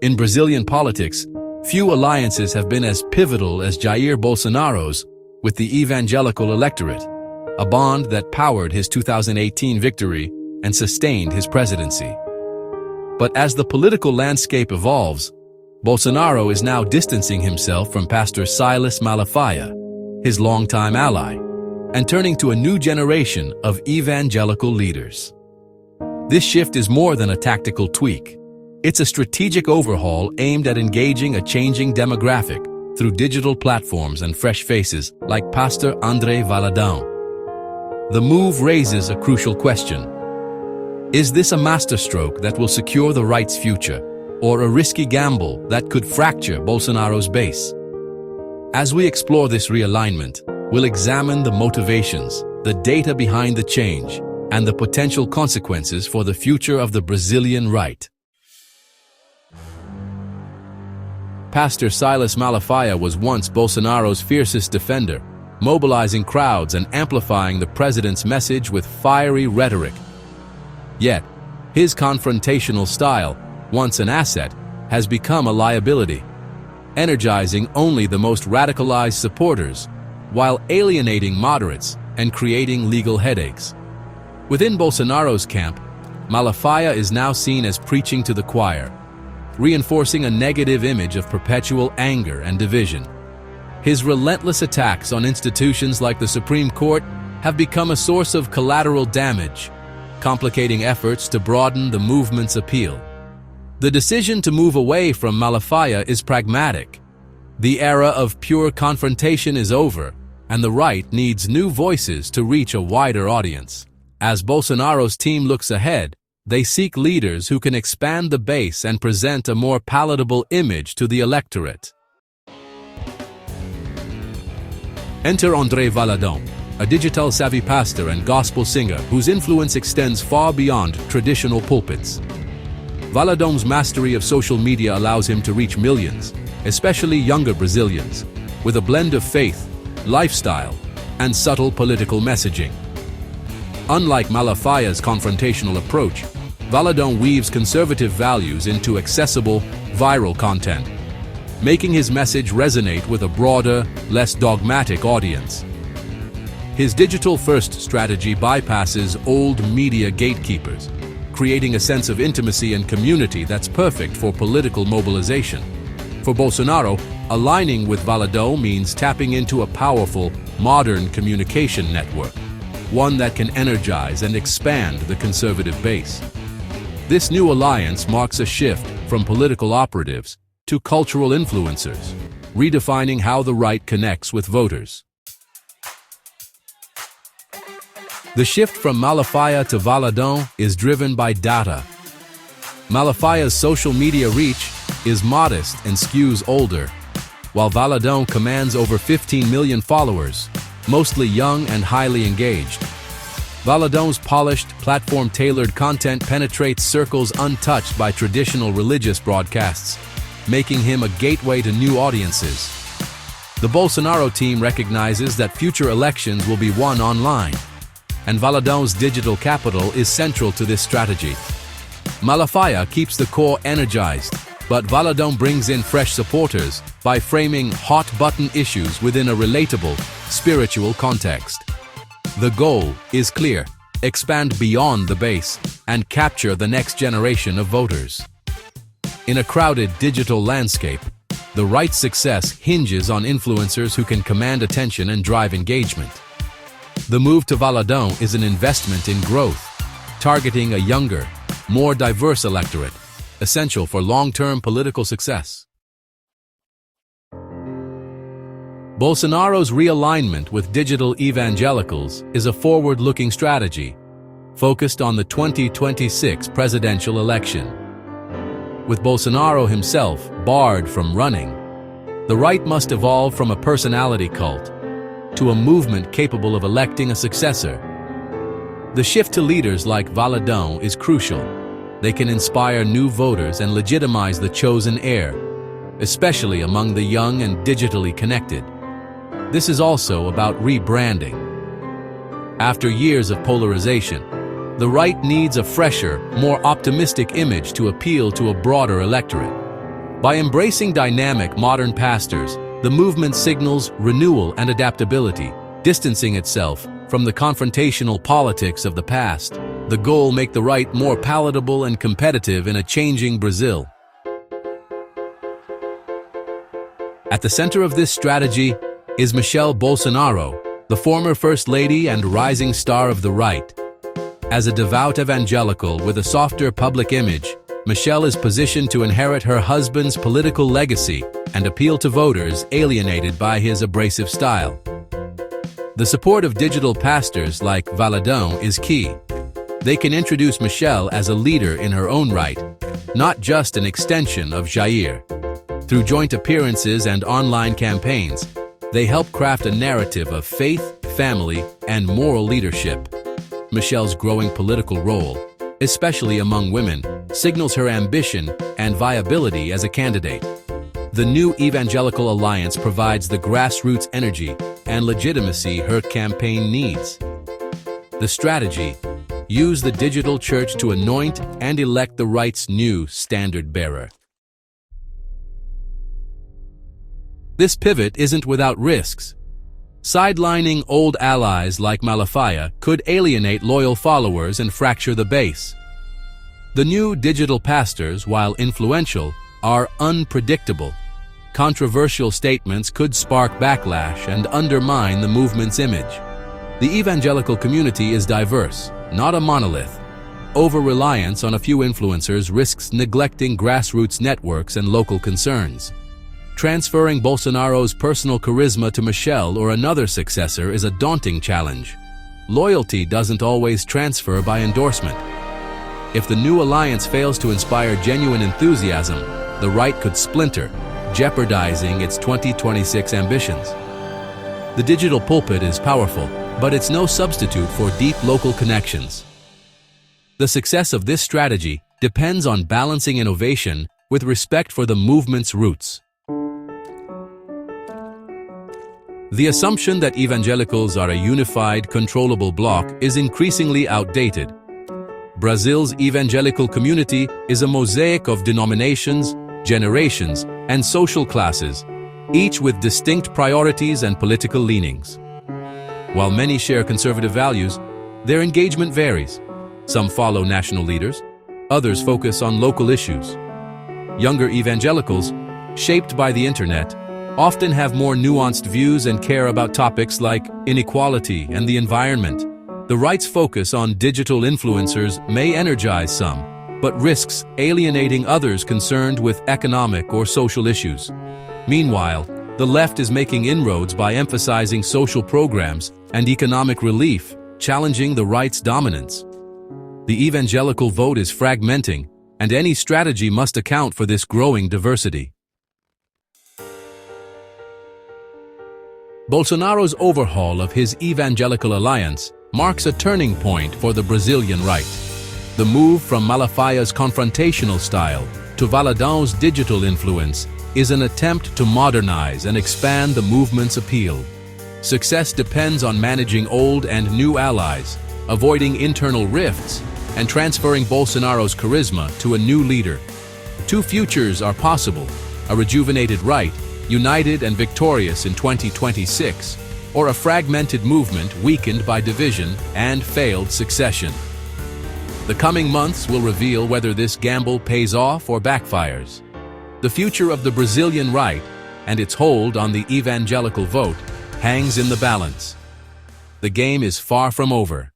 In Brazilian politics, few alliances have been as pivotal as Jair Bolsonaro's with the evangelical electorate, a bond that powered his 2018 victory and sustained his presidency. But as the political landscape evolves, Bolsonaro is now distancing himself from Pastor Silas Malafaia, his longtime ally, and turning to a new generation of evangelical leaders. This shift is more than a tactical tweak. It's a strategic overhaul aimed at engaging a changing demographic through digital platforms and fresh faces like Pastor André Valadão. The move raises a crucial question. Is this a masterstroke that will secure the right's future, or a risky gamble that could fracture Bolsonaro's base? As we explore this realignment, we'll examine the motivations, the data behind the change, and the potential consequences for the future of the Brazilian right. Pastor Silas Malafaia was once Bolsonaro's fiercest defender, mobilizing crowds and amplifying the president's message with fiery rhetoric. Yet, his confrontational style, once an asset, has become a liability, energizing only the most radicalized supporters, while alienating moderates and creating legal headaches. Within Bolsonaro's camp, Malafaia is now seen as preaching to the choir, reinforcing a negative image of perpetual anger and division. His relentless attacks on institutions like the Supreme Court have become a source of collateral damage, complicating efforts to broaden the movement's appeal. The decision to move away from Malafaia is pragmatic. The era of pure confrontation is over, and the right needs new voices to reach a wider audience. As Bolsonaro's team looks ahead, they seek leaders who can expand the base and present a more palatable image to the electorate. Enter André Valadão, a digital-savvy pastor and gospel singer whose influence extends far beyond traditional pulpits. Valadão's mastery of social media allows him to reach millions, especially younger Brazilians, with a blend of faith, lifestyle, and subtle political messaging. Unlike Malafaia's confrontational approach, Valadão weaves conservative values into accessible, viral content, making his message resonate with a broader, less dogmatic audience. His digital-first strategy bypasses old media gatekeepers, creating a sense of intimacy and community that's perfect for political mobilization. For Bolsonaro, aligning with Valadão means tapping into a powerful, modern communication network, one that can energize and expand the conservative base. This new alliance marks a shift from political operatives to cultural influencers, redefining how the right connects with voters. The shift from Malafaia to Valadão is driven by data. Malafaia's social media reach is modest and skews older, while Valadão commands over 15 million followers, mostly young and highly engaged. Valadão's polished, platform-tailored content penetrates circles untouched by traditional religious broadcasts, making him a gateway to new audiences. The Bolsonaro team recognizes that future elections will be won online, and Valadão's digital capital is central to this strategy. Malafaia keeps the core energized, but Valadão brings in fresh supporters by framing hot-button issues within a relatable, spiritual context. The goal is clear: expand beyond the base and capture the next generation of voters. In a crowded digital landscape, the right's success hinges on influencers who can command attention and drive engagement. The move to Valadão is an investment in growth, targeting a younger, more diverse electorate, essential for long-term political success. Bolsonaro's realignment with digital evangelicals is a forward-looking strategy, focused on the 2026 presidential election. With Bolsonaro himself barred from running, the right must evolve from a personality cult to a movement capable of electing a successor. The shift to leaders like Valadão is crucial. They can inspire new voters and legitimize the chosen heir, especially among the young and digitally connected. This is also about rebranding. After years of polarization, the right needs a fresher, more optimistic image to appeal to a broader electorate. By embracing dynamic modern pastors, the movement signals renewal and adaptability, distancing itself from the confrontational politics of the past. The goal: make the right more palatable and competitive in a changing Brazil. At the center of this strategy is Jair Bolsonaro, the former First Lady and rising star of the right. As a devout evangelical with a softer public image, Michelle is positioned to inherit her husband's political legacy and appeal to voters alienated by his abrasive style. The support of digital pastors like Valadão is key. They can introduce Michelle as a leader in her own right, not just an extension of Jair. Through joint appearances and online campaigns, they help craft a narrative of faith, family, and moral leadership. Michelle's growing political role, especially among women, signals her ambition and viability as a candidate. The new Evangelical Alliance provides the grassroots energy and legitimacy her campaign needs. The strategy: use the digital church to anoint and elect the right's new standard-bearer. This pivot isn't without risks. Sidelining old allies like Malafaia could alienate loyal followers and fracture the base. The new digital pastors, while influential, are unpredictable. Controversial statements could spark backlash and undermine the movement's image. The evangelical community is diverse, not a monolith. Over-reliance on a few influencers risks neglecting grassroots networks and local concerns. Transferring Bolsonaro's personal charisma to Michelle or another successor is a daunting challenge. Loyalty doesn't always transfer by endorsement. If the new alliance fails to inspire genuine enthusiasm, the right could splinter, jeopardizing its 2026 ambitions. The digital pulpit is powerful, but it's no substitute for deep local connections. The success of this strategy depends on balancing innovation with respect for the movement's roots. The assumption that evangelicals are a unified, controllable bloc is increasingly outdated. Brazil's evangelical community is a mosaic of denominations, generations, and social classes, each with distinct priorities and political leanings. While many share conservative values, their engagement varies. Some follow national leaders, others focus on local issues. Younger evangelicals, shaped by the internet, often have more nuanced views and care about topics like inequality and the environment. The right's focus on digital influencers may energize some, but risks alienating others concerned with economic or social issues. Meanwhile, the left is making inroads by emphasizing social programs and economic relief, challenging the right's dominance. The evangelical vote is fragmenting, and any strategy must account for this growing diversity. Bolsonaro's overhaul of his evangelical alliance marks a turning point for the Brazilian right. The move from Malafaia's confrontational style to Valadão's digital influence is an attempt to modernize and expand the movement's appeal. Success depends on managing old and new allies, avoiding internal rifts, and transferring Bolsonaro's charisma to a new leader. Two futures are possible: a rejuvenated right, united and victorious in 2026, or a fragmented movement weakened by division and failed succession. The coming months will reveal whether this gamble pays off or backfires. The future of the Brazilian right and its hold on the evangelical vote hangs in the balance. The game is far from over.